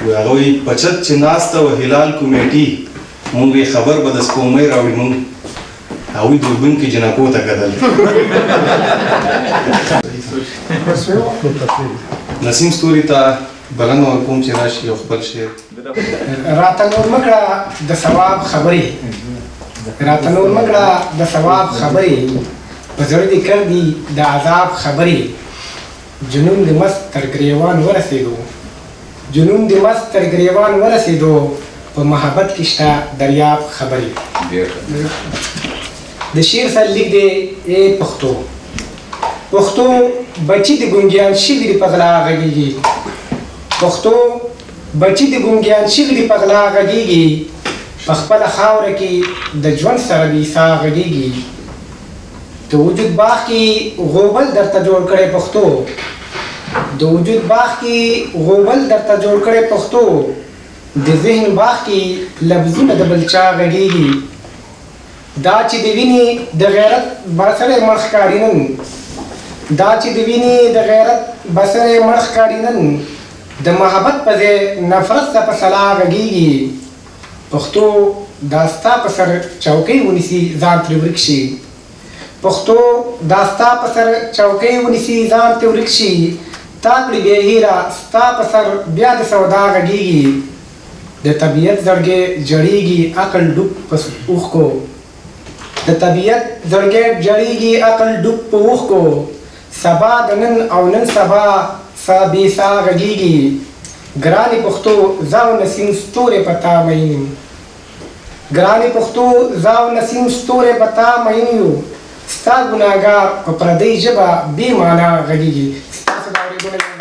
وایي هغه وایي پچت چې ناسته و هلال کمیټي مونږ یې خبر به د سپومۍ راوړي مونږ هغوی دوربین کې جنکو ته کتل نسیم ستوري ته بلنه ورکوم چې راشي یو خپل شعر راته نور مه کړه د ثواب خبرې راته نور مه کړه د ثواب خبرې په زړه دې کړ دي د عذاب خبرې جنون د مست تر ګریوان ورسېدو جنون د مست تر ګریوان ورسېدو په محبت کې شته دریاب خبرې د شعر سر لیک دی ای پښتو پښتو بچي د ګونګیان شوي دي په غلا غږېږي پښتو بچي د ګونګیان شوي دي په غلا غږېږي په خپله خاوره کې د ژوند سره بې ساه غږېږي د وجود باغ کې غوبل درته جوړ کړی پښتو د وجود باغ کې غوبل درته جوړ کړی پښتو د ذهن باغ کې لفظونه د بل چا غږېږي دا چې د وینې د غیرت بسړی مړ ښکاري نن دا چې د وینې د غیرت بسړی مړ ښکاري نن د محبت په ځای نفرت ته په سلا غږېږي پښتو دا ستا په سر چوکۍ ونیسي ځان ترې ورک شي پښتو دا ستا په سر چوکۍ ونیسي ځان ترې ورک شي تا کړي بې هیره ستا په سر بیا د سودا غږېږي د طبیعت زړګی جړېږي عقل ډوب په اوښکو د طبیعت زړګی جړېږي عقل ډوب په اوښکو سبا د نن او نن سبا سا بې ساه غږېږي ګرانې پښتو زه او نسیم ستورې په تا مین یم ګرانې پښتو زه او نسیم ستورې په تا مین یو ستا ګناهګار په پردۍ ژبه بې معنا غږېږي ستاسو د اورېدو